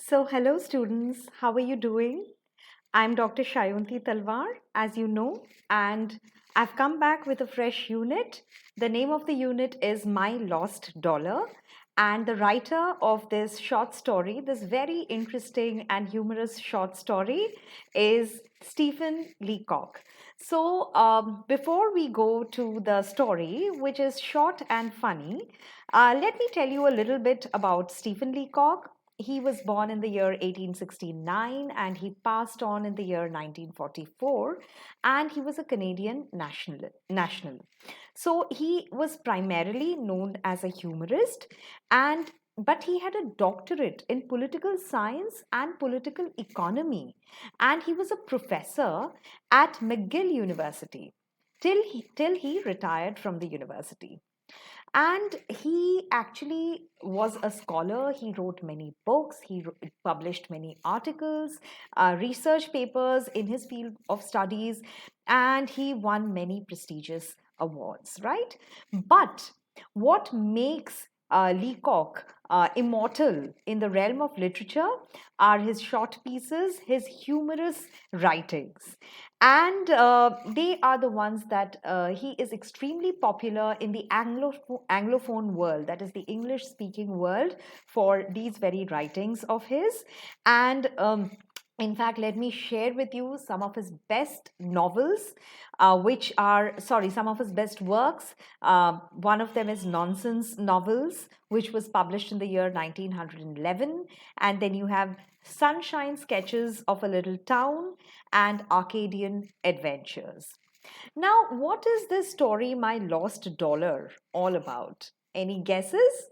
Hello students, how are you doing? I'm Dr. Shayunti Talwar, as you know, and I've come back with a fresh unit. The name of the unit is My Lost Dollar, and the writer of this short story, this very interesting and humorous short story, is Stephen Leacock. Before we go to the story, which is short and funny, let me tell you a little bit about Stephen Leacock. He was born in the year 1869 and he passed on in the year 1944, and he was a Canadian national. So he was primarily known as a humorist, and but he had a doctorate in political science and political economy, and he was a professor at McGill University till he retired from the university. And he actually was a scholar. He wrote many books, published many articles, research papers in his field of studies, and he won many prestigious awards, right? But what makes Leacock immortal in the realm of literature are his short pieces, his humorous writings. And they are the ones that he is extremely popular in the Anglophone world, that is the English speaking world, for these very writings of his. And in fact, let me share with you some of his best novels, some of his best works. One of them is Nonsense Novels, which was published in the year 1911. And then you have Sunshine Sketches of a Little Town and Arcadian Adventures. Now, what is this story, My Lost Dollar, all about? Any guesses?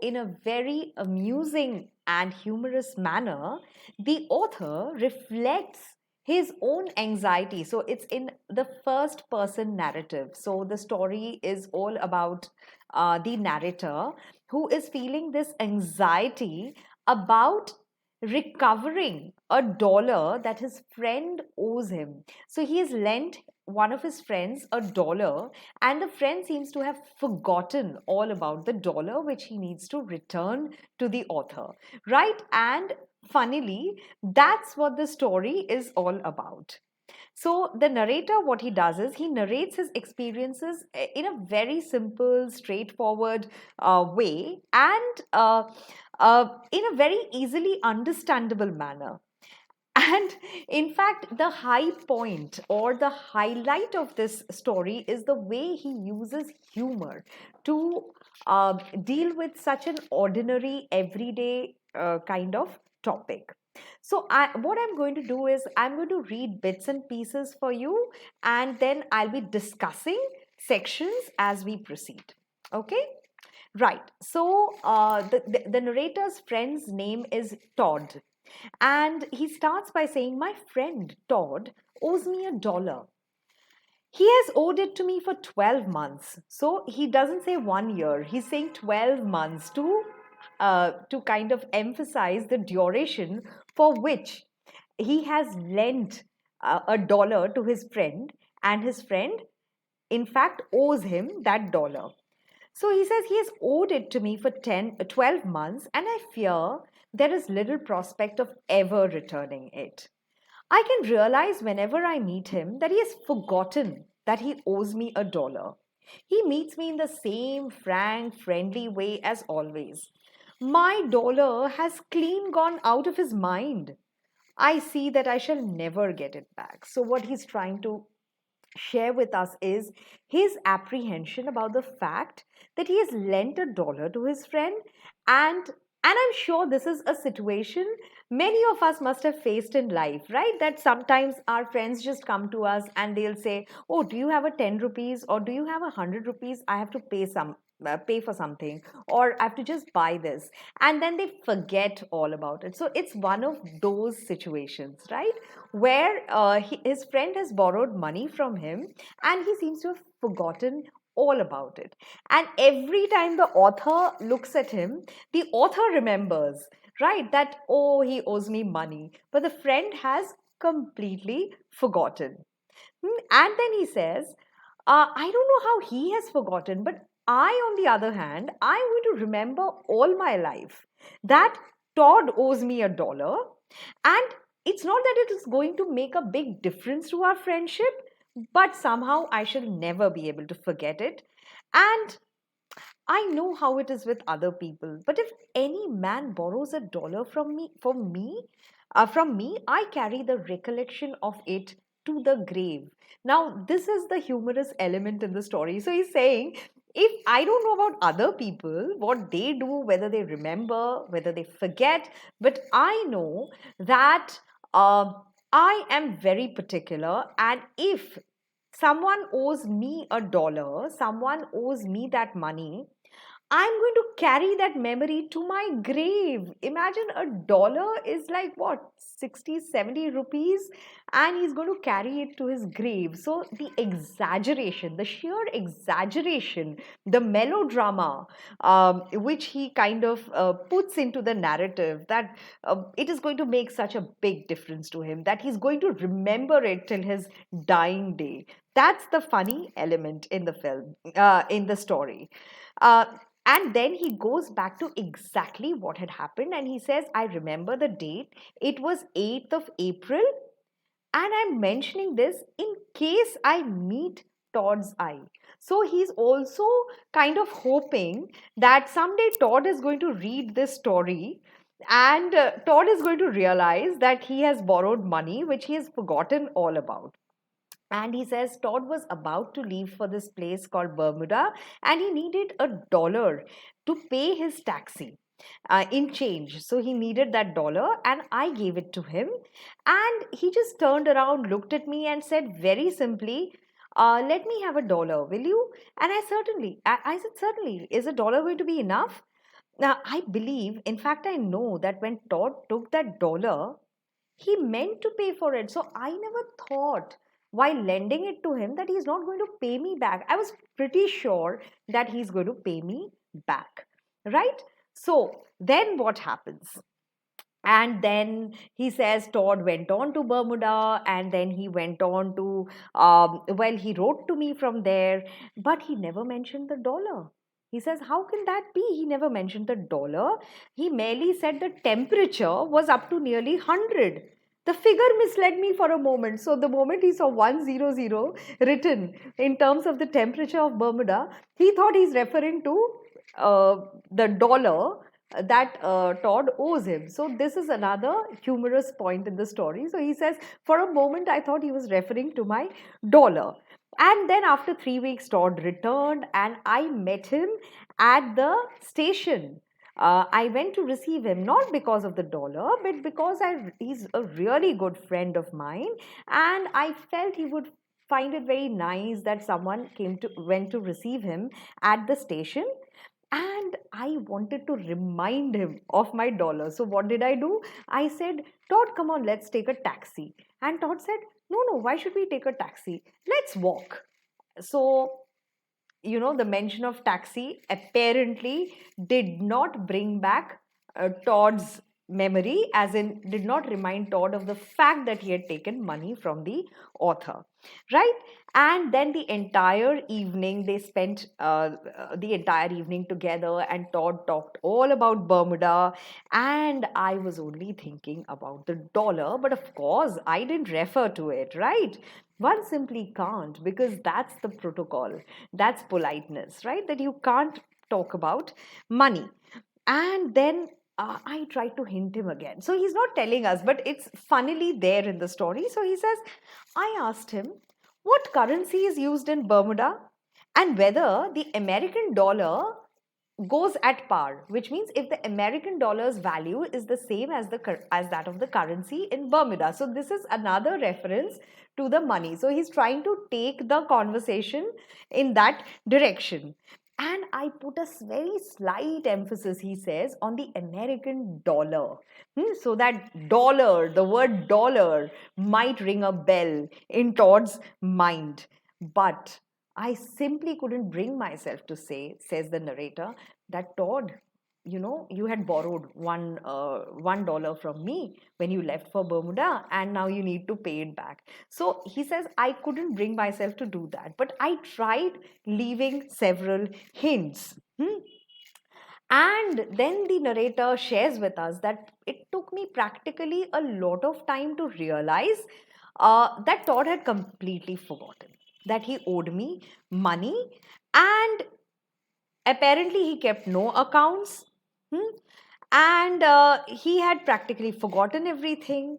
In a very amusing and humorous manner, the author reflects his own anxiety. So, it's in the first person narrative. So, the story is all about the narrator who is feeling this anxiety about recovering a dollar that his friend owes him. So, he has lent one of his friends a dollar, and the friend seems to have forgotten all about the dollar which he needs to return to the author, right? And funnily, that's what the story is all about. So, the narrator, what he does is he narrates his experiences in a very simple, straightforward way, and in a very easily understandable manner. And in fact, the high point or the highlight of this story is the way he uses humor to deal with such an ordinary, everyday kind of topic. What I'm going to do is I'm going to read bits and pieces for you, and then I'll be discussing sections as we proceed. Okay? Right. The narrator's friend's name is Todd. And he starts by saying, My friend Todd owes me a dollar. He has owed it to me for 12 months. So he doesn't say 1 year, he's saying 12 months to kind of emphasize the duration for which he has lent a dollar to his friend, and his friend, in fact, owes him that dollar. So he says he has owed it to me for 12 months, and I fear there is little prospect of ever returning it. I can realize whenever I meet him that he has forgotten that he owes me a dollar. He meets me in the same frank, friendly way as always. My dollar has clean gone out of his mind. I see that I shall never get it back. So, what he's trying to share with us is his apprehension about the fact that he has lent a dollar to his friend, and I'm sure this is a situation many of us must have faced in life, right? That sometimes our friends just come to us and they'll say, oh, do you have a 10 rupees, or do you have 100 rupees? I have to pay for something, or I have to just buy this, and then they forget all about it. So it's one of those situations, right, where his friend has borrowed money from him and he seems to have forgotten all about it. And every time the author looks at him, the author remembers, right, that, oh, he owes me money, but the friend has completely forgotten. And then he says, I don't know how he has forgotten, but I, on the other hand, I'm going to remember all my life that Todd owes me $1, and it's not that it is going to make a big difference to our friendship, but somehow I shall never be able to forget it. And I know how it is with other people, but if any man borrows $1 from me, I carry the recollection of it to the grave. Now, this is the humorous element in the story. So he's saying, if I don't know about other people, what they do, whether they remember, whether they forget, but I know that uh, I am very particular, and if someone owes me $1, someone owes me that money, I'm going to carry that memory to my grave. Imagine $1 is like what, 60, 70 rupees, and he's going to carry it to his grave. So, the exaggeration, the sheer exaggeration, the melodrama, which he kind of puts into the narrative, that it is going to make such a big difference to him that he's going to remember it till his dying day. That's the funny element in the film, in the story. Uh, and then he goes back to exactly what had happened and he says, I remember the date. It was 8th of April. And I'm mentioning this in case I meet Todd's eye. So he's also kind of hoping that someday Todd is going to read this story and Todd is going to realize that he has borrowed money which he has forgotten all about. And he says Todd was about to leave for this place called Bermuda and he needed $1 to pay his taxi in change. So he needed that dollar and I gave it to him. And he just turned around, looked at me, and said very simply, let me have $1, will you? And I said, certainly. Is $1 going to be enough? Now, I believe, in fact, I know that when Todd took that dollar, he meant to pay for it. So I never thought while lending it to him that he's not going to pay me back. I was pretty sure that he's going to pay me back. Right? So then what happens? And then he says Todd went on to Bermuda and then he went on to, he wrote to me from there, but he never mentioned the dollar. He says, how can that be? He never mentioned the dollar. He merely said the temperature was up to nearly 100. The figure misled me for a moment. So the moment he saw 100 written in terms of the temperature of Bermuda, he thought he's referring to the dollar that Todd owes him. So this is another humorous point in the story. So he says, for a moment, I thought he was referring to my dollar. And then after 3 weeks, Todd returned and I met him at the station. I went to receive him not because of the dollar, but because he's a really good friend of mine, and I felt he would find it very nice that someone went to receive him at the station, and I wanted to remind him of my dollar. So what did I do? I said, Todd, come on, let's take a taxi. And Todd said, no, no, why should we take a taxi? Let's walk. So, the mention of taxi apparently did not bring back Todd's memory, as in, did not remind Todd of the fact that he had taken money from the author, right? And then the entire evening, they spent the entire evening together, and Todd talked all about Bermuda. And I was only thinking about the dollar, but of course, I didn't refer to it, right? One simply can't, because that's the protocol. That's politeness, right? That you can't talk about money. And then I tried to hint him again. So he's not telling us, but it's funnily there in the story. So he says, I asked him what currency is used in Bermuda and whether the American dollar goes at par, which means if the American dollar's value is the same as that of the currency in Bermuda. So this is another reference to the money. So he's trying to take the conversation in that direction. And I put a very slight emphasis, he says, on the American dollar. So that dollar, the word dollar, might ring a bell in Todd's mind. But I simply couldn't bring myself to say, says the narrator, that Todd, you had borrowed $1 from me when you left for Bermuda, and now you need to pay it back. So he says, I couldn't bring myself to do that, but I tried leaving several hints. And then the narrator shares with us that it took me practically a lot of time to realize that Todd had completely forgotten that he owed me money, and apparently he kept no accounts. Hmm? And he had practically forgotten everything.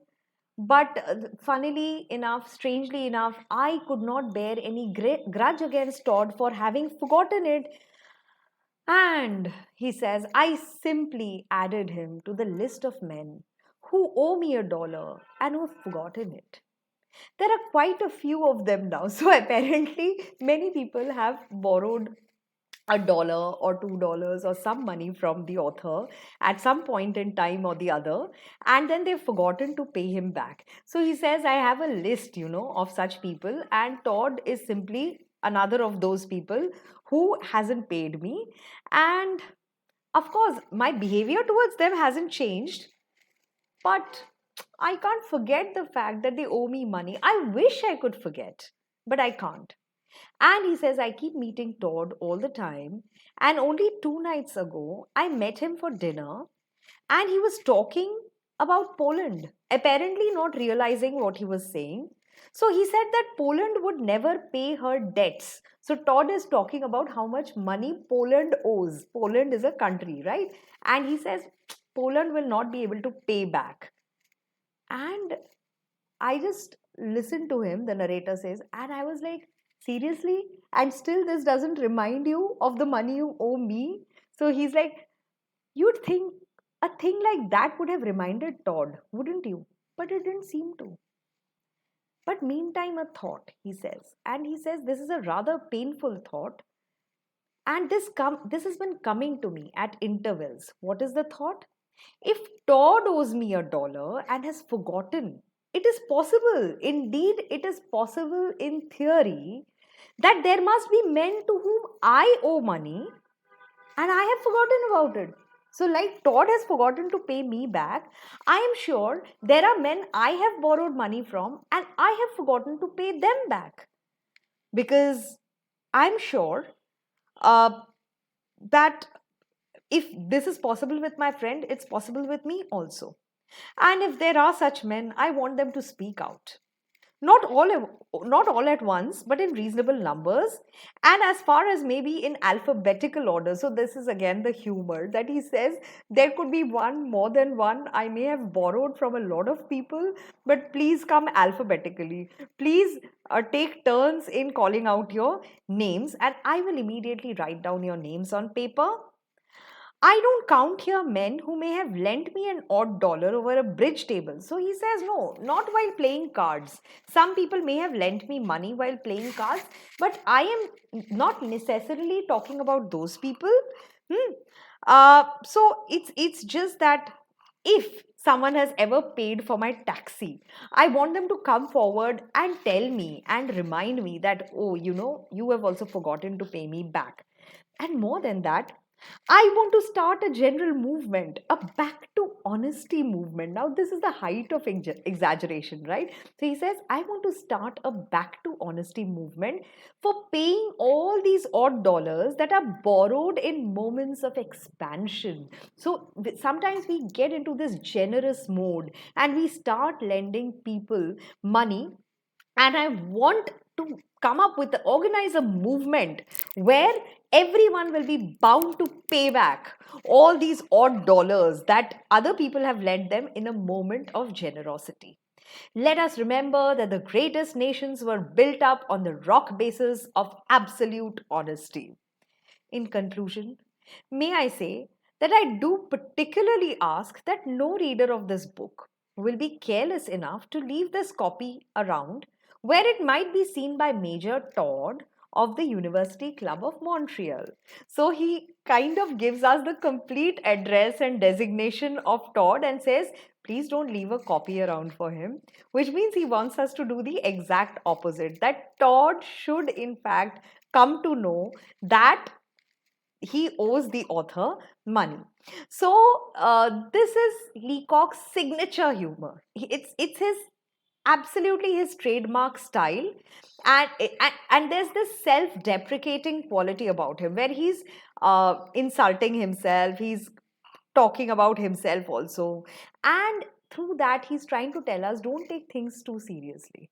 But funnily enough, strangely enough, I could not bear any grudge against Todd for having forgotten it. And he says, I simply added him to the list of men who owe me $1 and who have forgotten it. There are quite a few of them now. So apparently, many people have borrowed $1 or $2 or some money from the author at some point in time or the other, and then they've forgotten to pay him back. So he says, I have a list, of such people, and Todd is simply another of those people who hasn't paid me. And of course, my behavior towards them hasn't changed, but I can't forget the fact that they owe me money. I wish I could forget, but I can't. And he says, I keep meeting Todd all the time. And only 2 nights ago, I met him for dinner and he was talking about Poland, apparently not realizing what he was saying. So he said that Poland would never pay her debts. So Todd is talking about how much money Poland owes. Poland is a country, right? And he says Poland will not be able to pay back. And I just listened to him, the narrator says, and I was like, seriously? And still, this doesn't remind you of the money you owe me? So he's like, you'd think a thing like that would have reminded Todd, wouldn't you? But it didn't seem to. But meantime, a thought, he says. And he says, this is a rather painful thought. And this has been coming to me at intervals. What is the thought? If Todd owes me $1 and has forgotten, it is possible, indeed, it is possible in theory, that there must be men to whom I owe money and I have forgotten about it. So, like Todd has forgotten to pay me back, I am sure there are men I have borrowed money from and I have forgotten to pay them back. Because I'm sure uh, that if this is possible with my friend, it's possible with me also. And if there are such men, I want them to speak out. Not all, not all at once, but in reasonable numbers, and as far as maybe in alphabetical order. So this is again the humor that he says there could be one, more than one. I may have borrowed from a lot of people, but please come alphabetically. Please take turns in calling out your names, and I will immediately write down your names on paper. I don't count here men who may have lent me an odd dollar over a bridge table. So he says, no, not while playing cards. Some people may have lent me money while playing cards, but I am not necessarily talking about those people. So it's just that if someone has ever paid for my taxi, I want them to come forward and tell me and remind me that, oh, you have also forgotten to pay me back. And more than that, I want to start a general movement, a back to honesty movement. Now, this is the height of exaggeration, right? So he says, I want to start a back to honesty movement for paying all these odd dollars that are borrowed in moments of expansion. So sometimes we get into this generous mode and we start lending people money, and I want to come up with organize a movement where everyone will be bound to pay back all these odd dollars that other people have lent them in a moment of generosity. Let us remember that the greatest nations were built up on the rock basis of absolute honesty. In conclusion, may I say that I do particularly ask that no reader of this book will be careless enough to leave this copy around where it might be seen by Major Todd of the University Club of Montreal. So he kind of gives us the complete address and designation of Todd and says, please don't leave a copy around for him, which means he wants us to do the exact opposite. That Todd should, in fact, come to know that he owes the author money. So this is Leacock's signature humor. It's his absolutely his trademark style. And there's this self-deprecating quality about him where he's insulting himself, he's talking about himself also. And through that, he's trying to tell us don't take things too seriously.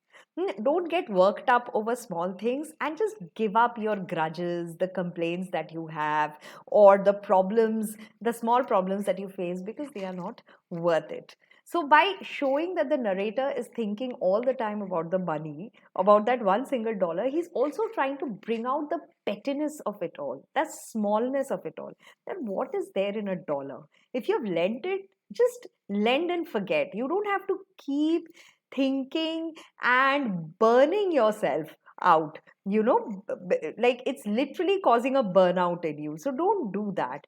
Don't get worked up over small things and just give up your grudges, the complaints that you have, or the problems, the small problems that you face, because they are not worth it. So, by showing that the narrator is thinking all the time about the money, about that one single dollar, he's also trying to bring out the pettiness of it all, the smallness of it all. That what is there in a dollar? If you've lent it, just lend and forget. You don't have to keep thinking and burning yourself out. Like it's literally causing a burnout in you. So don't do that.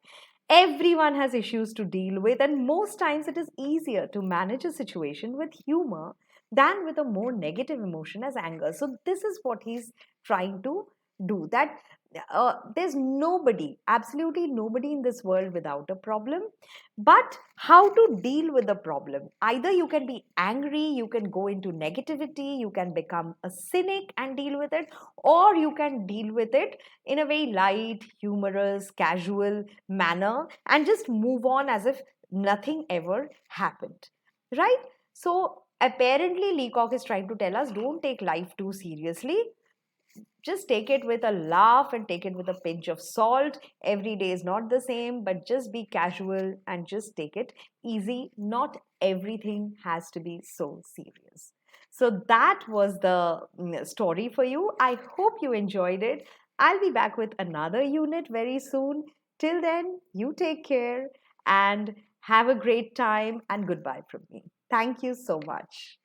Everyone has issues to deal with, and most times it is easier to manage a situation with humor than with a more negative emotion as anger. So, this is what he's trying to do. That there's nobody, absolutely nobody in this world without a problem, but how to deal with the problem? Either you can be angry, you can go into negativity, you can become a cynic and deal with it, or you can deal with it in a very light, humorous, casual manner and just move on as if nothing ever happened. Right? So, apparently, Leacock is trying to tell us don't take life too seriously, just take it with a laugh and take it with a pinch of salt. Every day is not the same, but just be casual and just take it easy. Not everything has to be so serious. So that was the story for you. I hope you enjoyed it. I'll be back with another unit very soon. Till then, you take care and have a great time, and goodbye from me. Thank you so much.